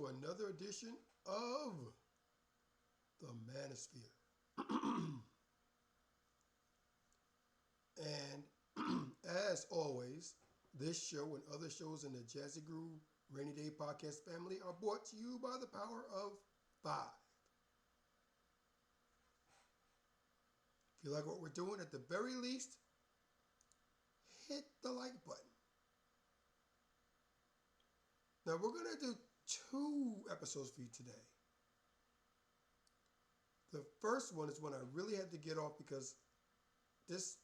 another edition of the Manosphere. And as always, this show and other shows in the Jazzy Groove Rainy Day Podcast family are brought to you by the power of 5. If you like what we're doing, at the very least, hit the like button. Now, we're going to do 2 episodes for you today. The first one is one I really had to get off because this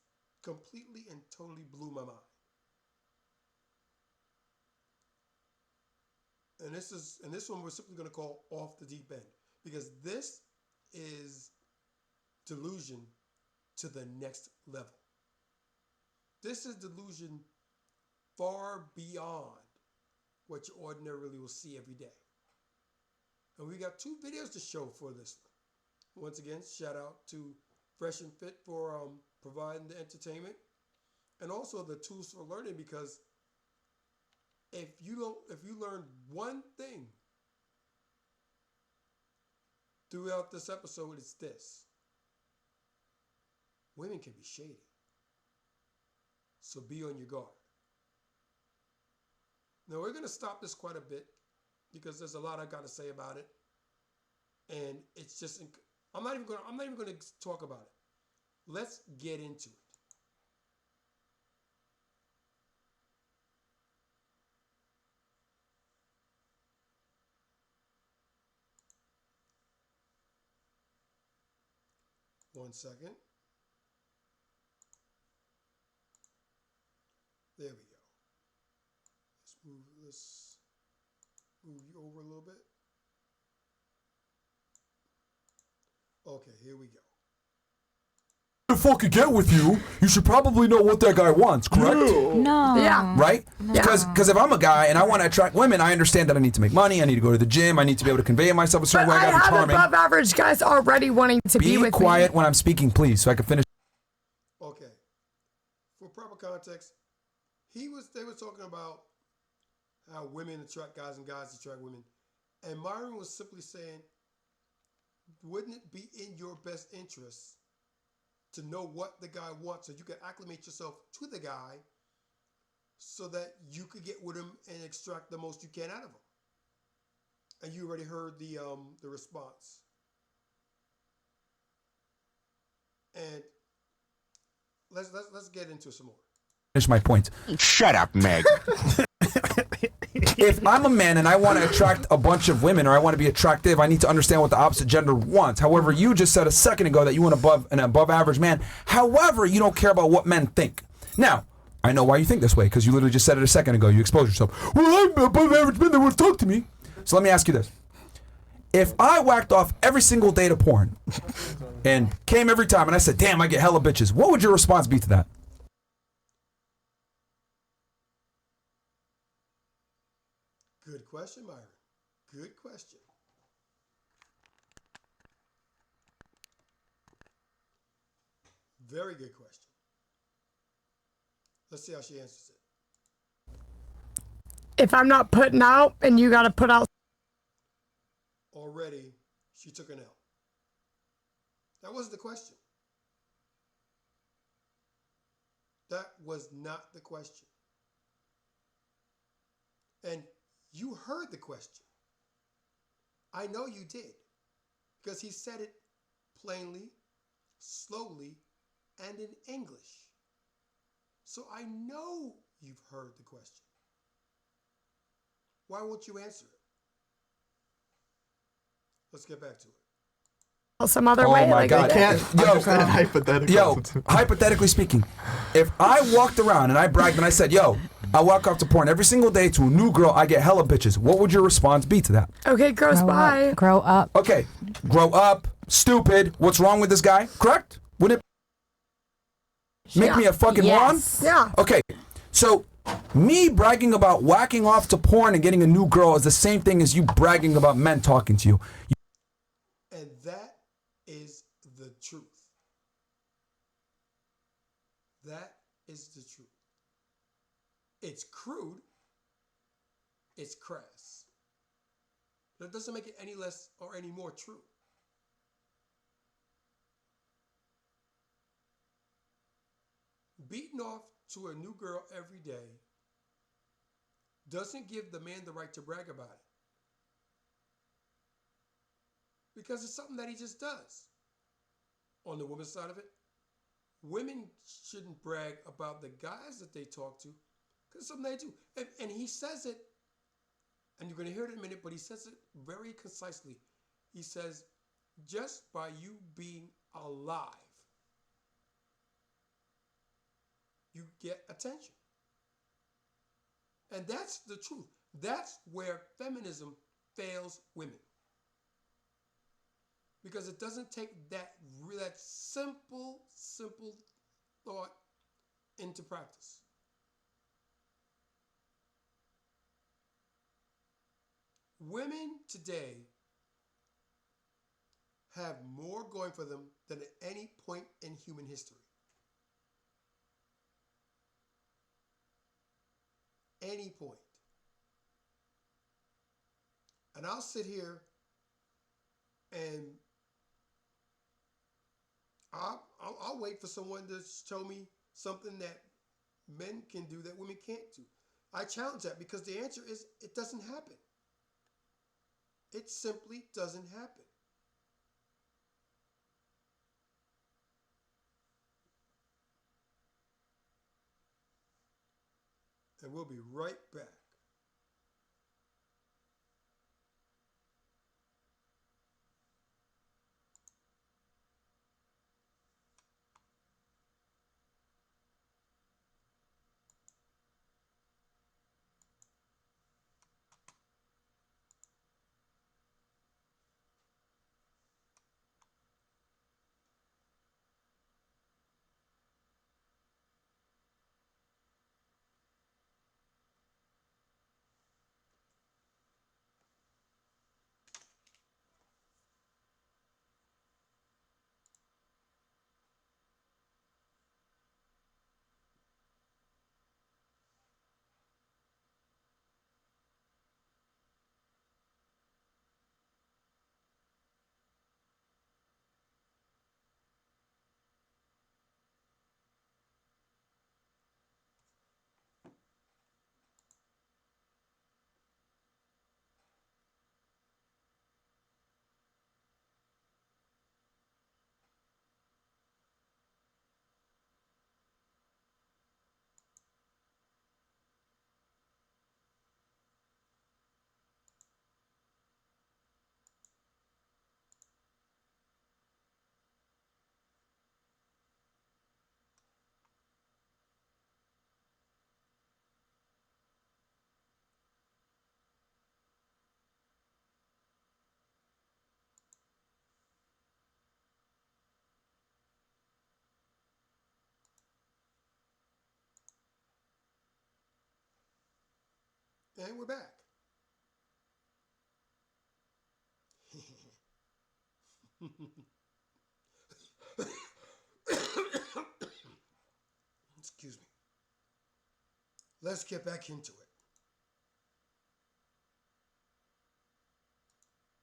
completely and totally blew my mind. And this one we're simply going to call Off the Deep End, because this is delusion to the next level. This is delusion far beyond what you ordinarily will see every day. And we got 2 videos to show for this one. Once again, shout out to Fresh and Fit for providing the entertainment and also the tools for learning, because if you learn one thing throughout this episode, it's this: women can be shady. So be on your guard. Now, we're going to stop this quite a bit because there's a lot I got to say about it. And it's just, I'm not even going to talk about it. Let's get into it. One second. There we go. Let's move you over a little bit. Okay, here we go. To fucking get with you, you should probably know what that guy wants, correct? No. Yeah. Right? Because if I'm a guy and I want to attract women, I understand that I need to make money, I need to go to the gym, I need to be able to convey myself a certain way. I I gotta be have charming. above average guys already wanting to be with Be quiet me. when I'm speaking, please, so I can finish. Okay. For proper context, they were talking about how women attract guys and guys attract women. And Myron was simply saying, wouldn't it be in your best interest to know what the guy wants so you can acclimate yourself to the guy so that you could get with him and extract the most you can out of him? And you already heard the response. And let's get into some more. Finish my point. Shut up, Meg. If I'm a man and I want to attract a bunch of women, or I want to be attractive, I need to understand what the opposite gender wants. However, you just said a second ago that you want an above average man. However, you don't care about what men think. Now, I know why you think this way, because you literally just said it a second ago. You exposed yourself. Well, I'm above average men that want to talk to me. So let me ask you this. If I whacked off every single day to porn and came every time and I said, damn, I get hella bitches, what would your response be to that? Good question, Myron. Good question. Very good question. Let's see how she answers it. If I'm not putting out and you got to put out. Already, she took an L. That wasn't the question. That was not the question. And you heard the question. I know you did, because he said it plainly, slowly, and in English. So I know you've heard the question. Why won't you answer it? Let's get back to it. Some other Oh way. my Like, God. Hypothetical. Hypothetically speaking, if I walked around and I bragged and I said, yo, I walk off to porn every single day to a new girl, I get hella bitches, what would your response be to that? Okay, gross, bye. Grow up. Okay, grow up, stupid, what's wrong with this guy? Correct? Wouldn't it make me a fucking moron? Yeah. Okay, so me bragging about whacking off to porn and getting a new girl is the same thing as you bragging about men talking to you. And that is the truth. That is the truth. It's crude. It's crass. That doesn't make it any less or any more true. Beating off to a new girl every day doesn't give the man the right to brag about it. Because it's something that he just does. On the woman's side of it, women shouldn't brag about the guys that they talk to because it's something they do. And he says it, and you're going to hear it in a minute, but he says it very concisely. He says, just by you being alive, you get attention. And that's the truth. That's where feminism fails women. Because it doesn't take that simple thought into practice. Women today have more going for them than at any point in human history. Any point. And I'll sit here and I'll wait for someone to show me something that men can do that women can't do. I challenge that because the answer is it doesn't happen. It simply doesn't happen. And we'll be right back. And we're back. Excuse me. Let's get back into it.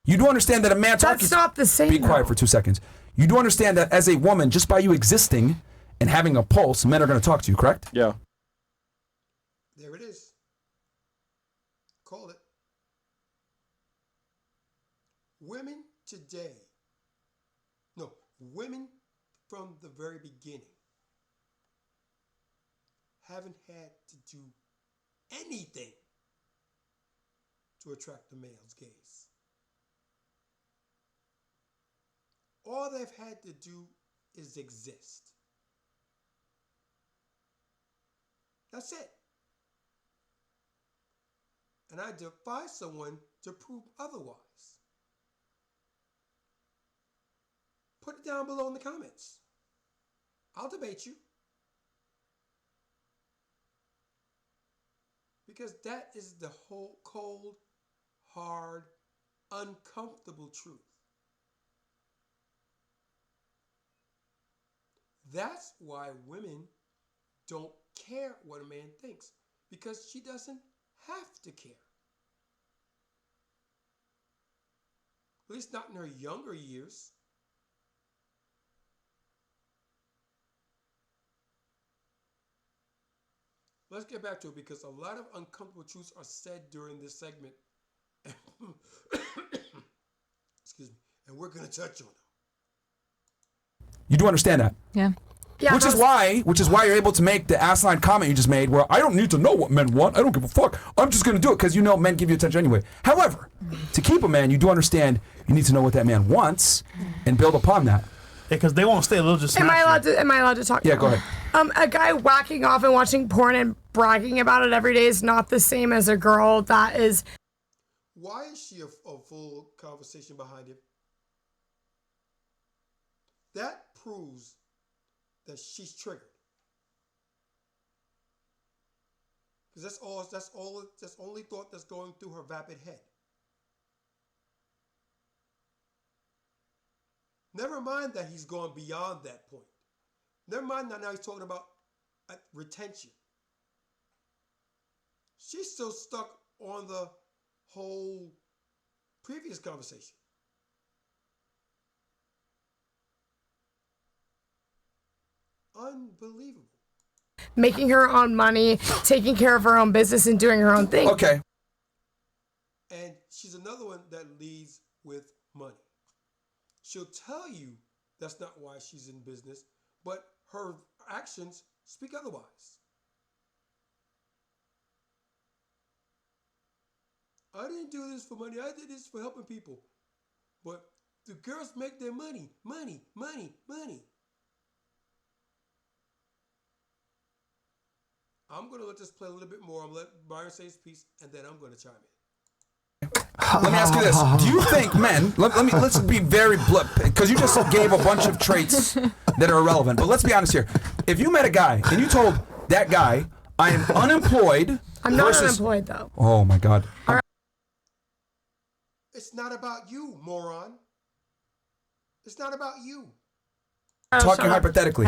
You do understand that a man talking... That's not the same. Be quiet though. for 2 seconds. You do understand that as a woman, just by you existing and having a pulse, men are going to talk to you, correct? Yeah. There it is. Call it. Women today, no, women from the very beginning haven't had to do anything to attract the male's gaze. All they've had to do is exist. That's it. And I defy someone to prove otherwise. Put it down below in the comments. I'll debate you. Because that is the whole cold, hard, uncomfortable truth. That's why women don't care what a man thinks, because she doesn't have to care. At least not in her younger years. Let's get back to it because a lot of uncomfortable truths are said during this segment. Excuse me. And we're going to touch on them. You do understand that? Yeah. Yeah, which is why you're able to make the asinine comment you just made where I don't need to know what men want. I don't give a fuck. I'm just going to do it because you know men give you attention anyway. However, to keep a man, you do understand you need to know what that man wants and build upon that. Yeah, because they won't stay. They'll just Am smash you. I allowed to talk? Yeah, go ahead. A guy whacking off and watching porn and bragging about it every day is not the same as a girl that is. Why is she a full conversation behind it? That proves that she's triggered. Because that's only thought that's going through her vapid head. Never mind that he's gone beyond that point. Never mind that now he's talking about retention. She's still stuck on the whole previous conversation. Unbelievable. Making her own money, taking care of her own business, and doing her own thing. Okay. And she's another one that leads with money. She'll tell you that's not why she's in business, but her actions speak otherwise. I didn't do this for money. I did this for helping people. But the girls make their money. I'm going to let this play a little bit more. I'm going to let Byron say his piece, and then I'm going to chime in. Let me ask you this. Do you think men, let's be very blunt, because you just gave a bunch of traits that are irrelevant, but let's be honest here. If you met a guy and you told that guy, I am unemployed. I'm not unemployed, though. Oh, my God. It's not about you, moron. It's not about you. Talking hypothetically.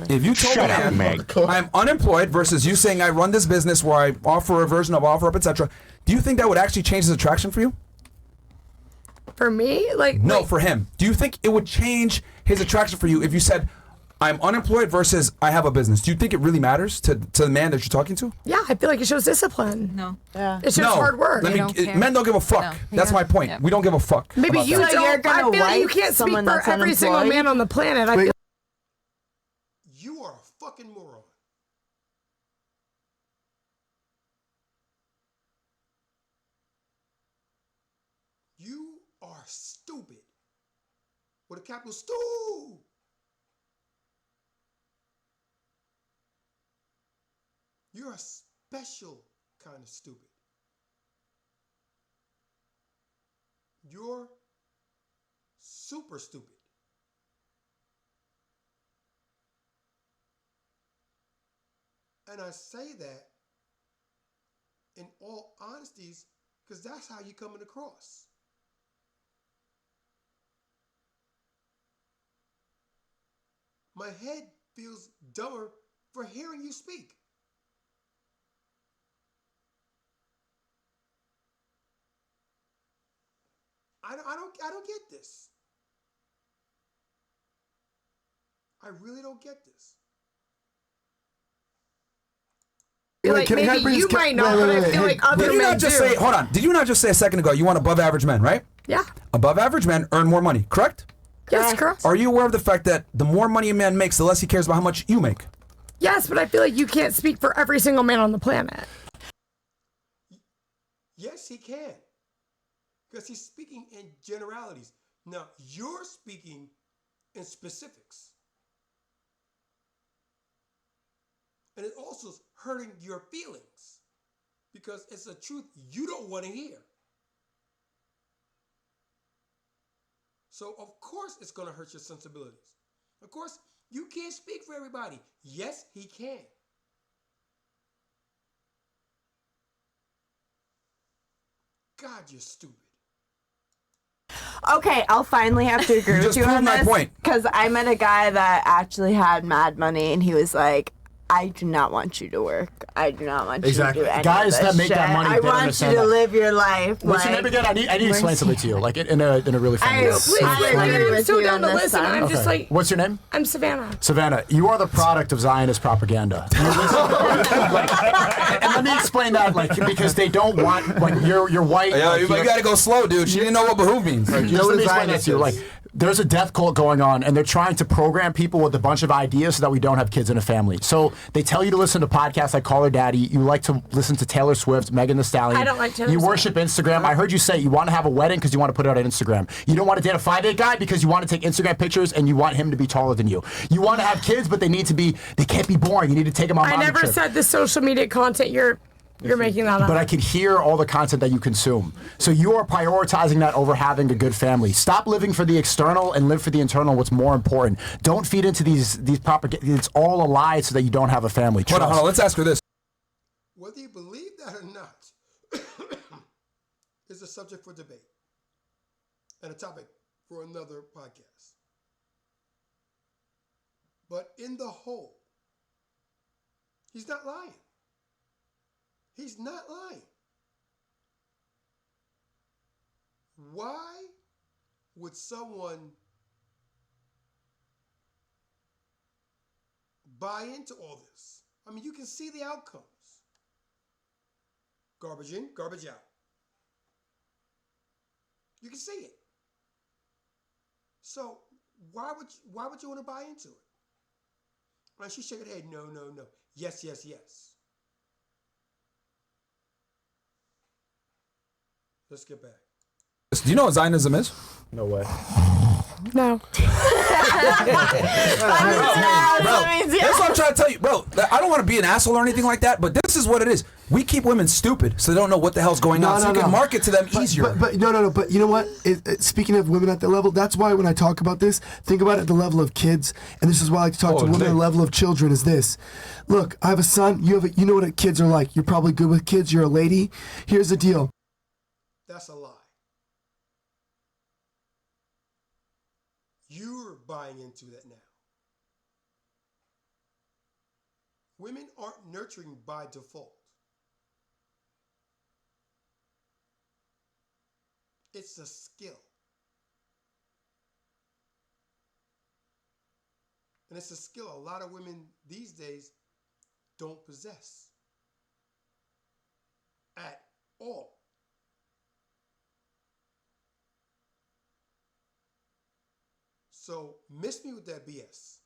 If you told a man, I'm unemployed versus you saying I run this business where I offer a version of OfferUp, etc., do you think that would actually change his attraction for you? For me? No, for him. Do you think it would change his attraction for you if you said, I'm unemployed versus I have a business? Do you think it really matters to the man that you're talking to? Yeah, I feel like it shows discipline. No. Yeah. It shows hard work. Men don't give a fuck. No. That's my point. Yeah. We don't give a fuck. Maybe you don't. You're gonna I feel like you can't speak for every single man on the planet. I feel you are a fucking moron. You are stupid. With a capital stu. You're a special kind of stupid. You're super stupid. And I say that in all honesties because that's how you're coming across. My head feels dumber for hearing you speak. I don't get this. I really don't get this. Like maybe you might not, but I feel like other men do. Hold on. Did you not just say a second ago you want above average men, right? Yeah. Above average men earn more money, correct? Yes, correct. Are you aware of the fact that the more money a man makes, the less he cares about how much you make? Yes, but I feel like you can't speak for every single man on the planet. Yes, he can. Because he's speaking in generalities. Now, you're speaking in specifics. And it also is hurting your feelings because it's a truth you don't want to hear. So, of course, it's going to hurt your sensibilities. Of course, you can't speak for everybody. Yes, he can. God, you're stupid. Okay, I'll finally have to agree with you on this. Point. Because I met a guy that actually had mad money, and he was like, I do not want you to work. I do not want you to do any Guys of that this make that shit. money, I they don't want you understand to that. live your life. What's your name again? I need to explain something to you, like in a really funny way. Please, I agree I'm with so you down on to this listen. one. I'm just like, What's your name? I'm Savannah. Savannah, you are the product of Zionist propaganda. And let me explain that, like, because they don't want, like, you're white. Yeah, like, you gotta go slow, dude. She didn't know what behoove means. Let me explain this to you. Like, there's a death cult going on, and they're trying to program people with a bunch of ideas so that we don't have kids in a family. So they tell you to listen to podcasts like Call Her Daddy. You like to listen to Taylor Swift, Megan Thee Stallion. I don't like Taylor You Swift. worship Instagram. I heard you say you want to have a wedding because you want to put it on Instagram. You don't want to date a 5'8" guy because you want to take Instagram pictures and you want him to be taller than you. You want to have kids, but they can't be boring. You need to take them on I mommy never trips. said the social media content you're making that up. But I could hear all the content that you consume. So you are prioritizing that over having a good family. Stop living for the external and live for the internal. What's more important? Don't feed into these propaganda. It's all a lie so that you don't have a family. Hold on. Let's ask her this. Whether you believe that or not is a subject for debate and a topic for another podcast. But in the whole, he's not lying. He's not lying. Why would someone buy into all this? I mean, you can see the outcomes. Garbage in, garbage out. You can see it. So why would you want to buy into it? And she shook her head, no. Yes. Let's get back. Do you know what Zionism is? No way. No. Bro, that's what I'm trying to tell you, bro. I don't want to be an asshole or anything like that, but this is what it is. We keep women stupid, so they don't know what the hell's going on. So you can market to them easier. But no. But you know what? Speaking of women at that level, that's why when I talk about this, think about it at the level of kids, and this is why I like to talk to women at the level of children. Is this? Look, I have a son. You know what kids are like. You're probably good with kids. You're a lady. Here's the deal. That's a lie. You're buying into that now. Women aren't nurturing by default. It's a skill. And it's a skill a lot of women these days don't possess at all. So miss me with that BS.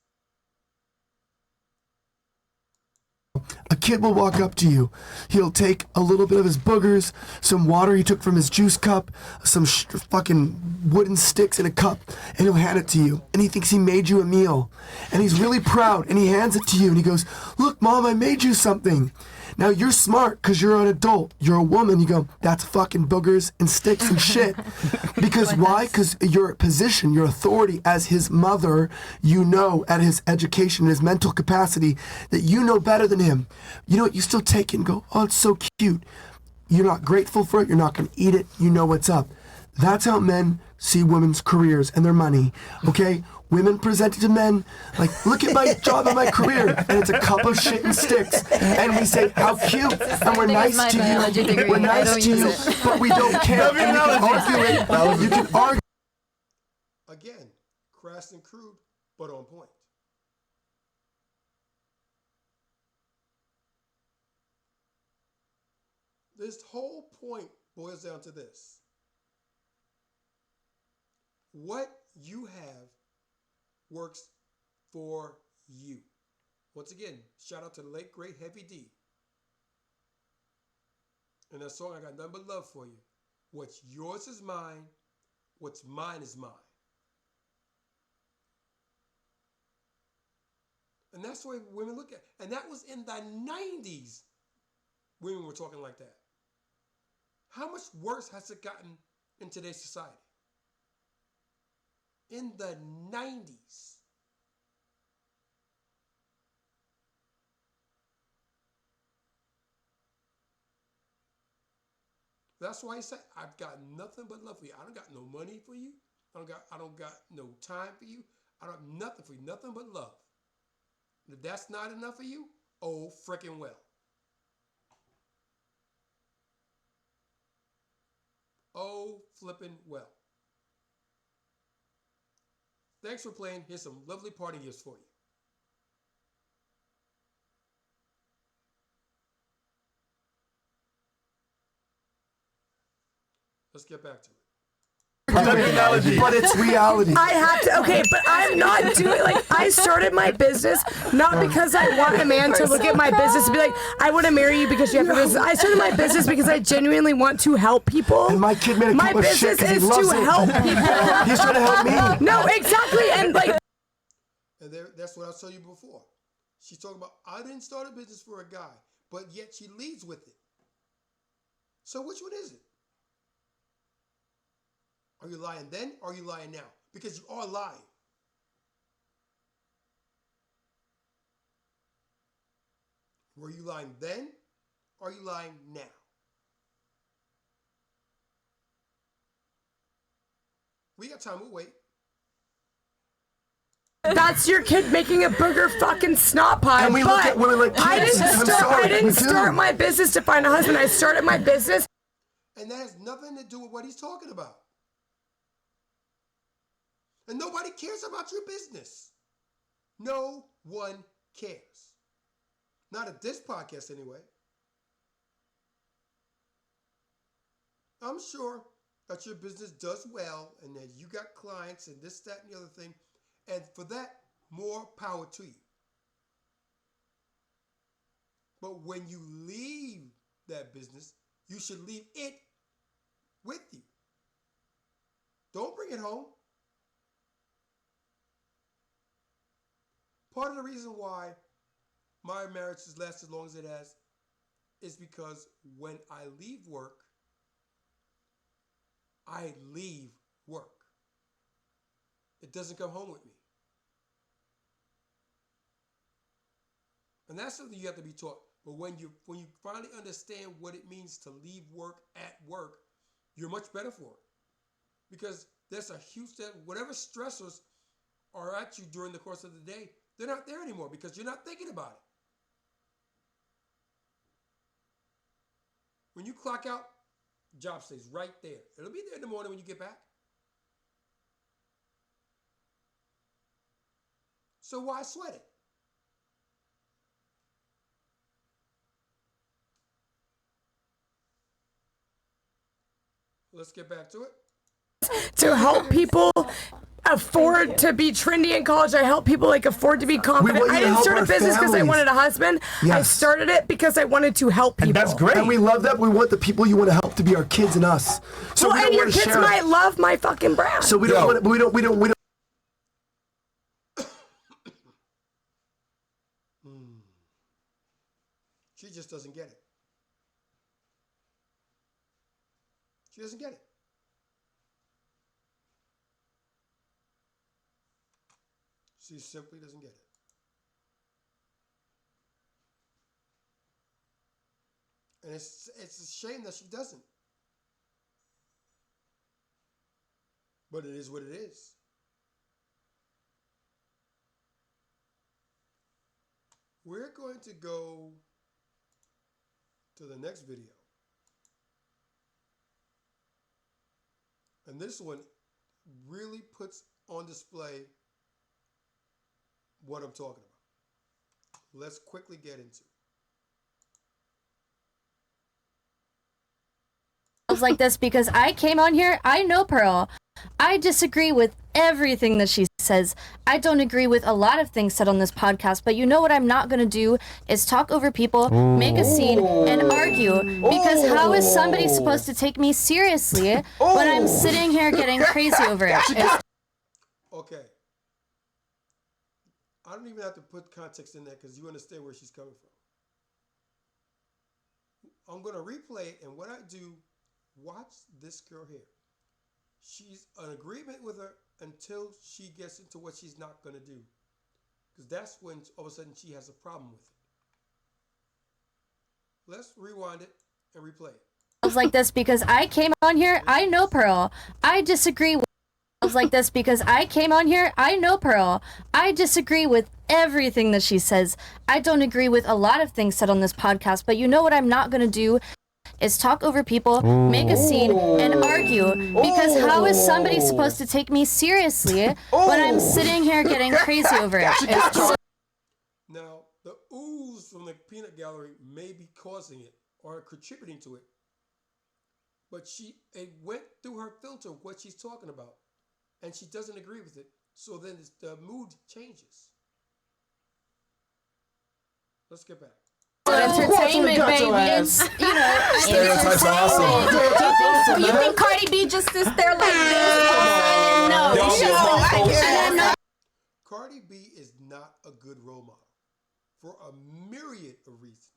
A kid will walk up to you. He'll take a little bit of his boogers, some water he took from his juice cup, some fucking wooden sticks in a cup, and he'll hand it to you. And he thinks he made you a meal. And he's really proud, and he hands it to you, and he goes, "Look, Mom, I made you something." Now, you're smart because you're an adult. You're a woman. You go, "That's fucking boogers and sticks and shit." Because why? Because your position, your authority as his mother, you know at his education, his mental capacity, that you know better than him. You know what? You still take it and go, "Oh, it's so cute." You're not grateful for it. You're not going to eat it. You know what's up. That's how men see women's careers and their money, okay? Women presented to men like, "Look at my job and my career," and it's a cup of shit and sticks. And we say, "How cute," and we're nice to you. We're nice to you, but we don't care. And you can argue it. You can argue. Again, crass and crude, but on point. This whole point boils down to this. What you have works for you. Once again, shout out to the late, great Heavy D. And that song, I Got Nothing But Love For You. What's yours is mine. What's mine is mine. And that's the way women look at it. And that was in the 90s. Women were talking like that. How much worse has it gotten in today's society? In the 90s. That's why he said, "I've got nothing but love for you. I don't got no money for you. I don't got no time for you. I don't have nothing for you, nothing but love. And if that's not enough for you, Oh, frickin' well. Oh, flippin' well. Thanks for playing. Here's some lovely party gifts for you. Let's get back to it. But it's reality. I have to, okay, but I'm not doing, like, I started my business not because I want a man to look at my business and be like, I want to marry you because you have a business. I started my business because I genuinely want to help people. And my kid made a My cup of shit business 'cause he is loves to it. help people. He's trying to help me. No, exactly, and like, And that's what I was telling you before. She's talking about, I didn't start a business for a guy, but yet she leads with it. So which one is it? Are you lying then or are you lying now? Because you are lying. Were you lying then or are you lying now? We got time, we'll wait. that's your kid making a booger fucking snot pie. And we but look at women like I kids. didn't I'm start. sorry, I didn't we do. start my business to find a husband. I started my business. And that has nothing to do with what he's talking about. And nobody cares about your business. No one cares. Not at this podcast, anyway. I'm sure that your business does well and that you got clients and this, that, and the other thing. And for that, more power to you. But when you leave that business, you should leave it with you. Don't bring it home. Part of the reason why my marriage has lasted as long as it has is because when I leave work, I leave work. It doesn't come home with me. And that's something you have to be taught. But when you finally understand what it means to leave work at work, you're much better for it. Because there's a huge, whatever stressors are at you during the course of the day, they're not there anymore because you're not thinking about it. When you clock out, job stays right there. It'll be there in the morning when you get back. So why sweat it? Let's get back to it. To help people afford to be trendy in college. I help people like afford to be confident. want you I to didn't help start a our business because I families. wanted a husband. I Yes. started it because I wanted to help people. And that's great. And we love that. We want the people you want to help to be our kids and us. So Well, we don't and your want to kids share. might love my fucking brand. So we don't want to, we don't. She just doesn't get it. She doesn't get it. She simply doesn't get it. And it's a shame that she doesn't. But it is what it is. We're going to go to the next video. And this one really puts on display what I'm talking about. Let's quickly get into it. Like this because I came on here. I know Pearl. I disagree with everything that she says. I don't agree with a lot of things said on this podcast, but you know what I'm not going to do is talk over people, make a scene, and argue. Because how is somebody supposed to take me seriously when I'm sitting here getting crazy over it? Okay. I don't even have to put context in there because you understand where she's coming from. I'm going to replay it, and what I do, watch this girl here. She's in agreement with her until she gets into what she's not going to do. Because that's when all of a sudden she has a problem with it. Let's rewind it and replay it. Like this because I came on here. I know Pearl. I disagree with like this because I came on here. I know Pearl. I disagree with everything that she says. I don't agree with a lot of things said on this podcast, but you know what I'm not going to do is talk over people, make a scene, and argue. Because how is somebody supposed to take me seriously when I'm sitting here getting crazy over it? Now, the ooze from the peanut gallery may be causing it or contributing to it, but it went through her filter of what she's talking about, and she doesn't agree with it. So then the mood changes. Let's get back. Entertainment, baby. It's, you know, Stereotypes are awesome. You think Cardi B just sits there like this? No. Cardi B is not a good role model for a myriad of reasons.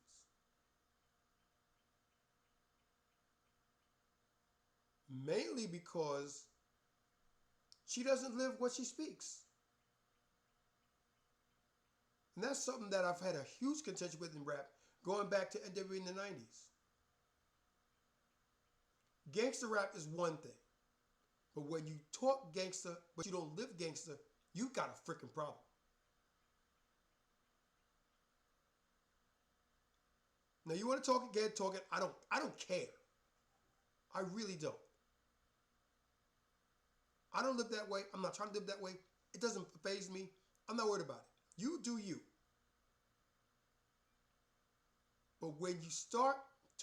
Mainly because she doesn't live what she speaks. And that's something that I've had a huge contention with in rap, going back to NWA in the 90s. Gangster rap is one thing. But when you talk gangster, but you don't live gangster, you got a freaking problem. Now you want to talk again, talk it. I don't care. I really don't. I don't live that way. I'm not trying to live that way. It doesn't faze me. I'm not worried about it. You do you. But when you start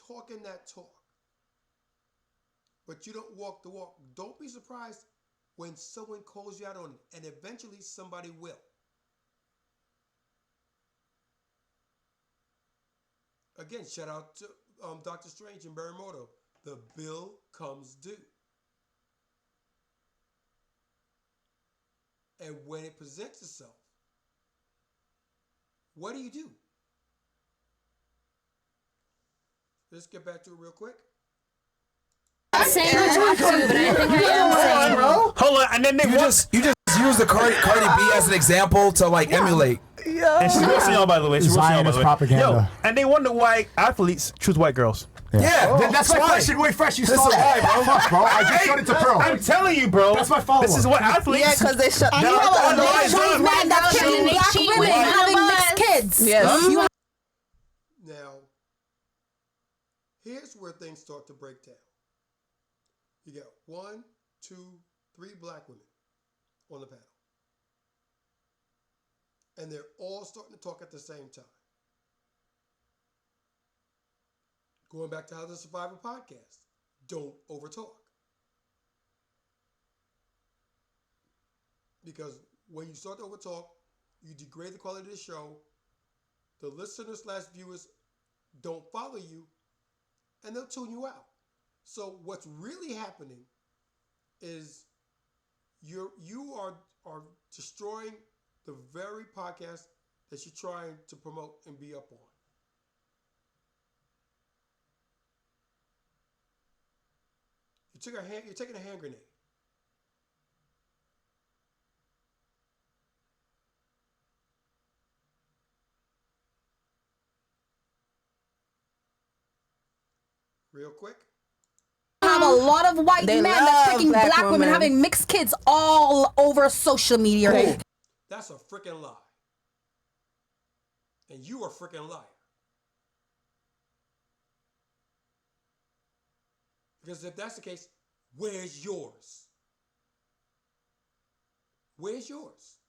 talking that talk, but you don't walk the walk, don't be surprised when someone calls you out on it, and eventually somebody will. Again, shout out to Dr. Strange and Barry Morto. The bill comes due. And when it presents itself, what do you do? Let's get back to it real quick. I'm saying I have to, but I think I am saying. Hold on, and then You just use the Cardi B as an example to like emulate. and she's roasting y'all, by the way. She's roasting y'all, by Zionist the way. propaganda. Yo, and they wonder why athletes choose white girls. Yeah, That's my why. question. Wait, Fresh, you This saw is that. why, bro. Fuck, bro. I just showed it to Pearl. I'm telling you, bro. That's my follow-up. This is what athletes. Yeah, because they shut. And you have a lot of Those men that Cheating, killing black cheating, women cheating. having mixed kids. Yes. Now, here's where things start to break down. You got 1, 2, 3 black women on the panel. And they're all starting to talk at the same time. Going back to How to Survive a Podcast. Don't overtalk. Because when you start to overtalk, you degrade the quality of the show. The listeners/viewers don't follow you, and they'll tune you out. So what's really happening is you are destroying the very podcast that you're trying to promote and be up on. You're taking a hand grenade. Real quick. Have a lot of white They men love that's taking black black women women. having mixed kids all over social media. That's a freaking lie. And you are a freaking liar. Because if that's the case, where's yours? Where's yours?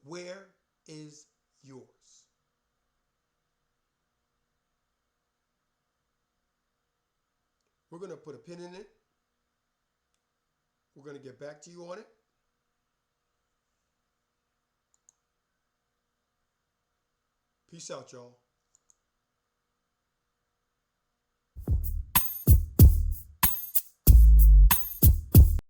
Where is yours? We're going to put a pin in it. We're going to get back to you on it. Peace out, y'all.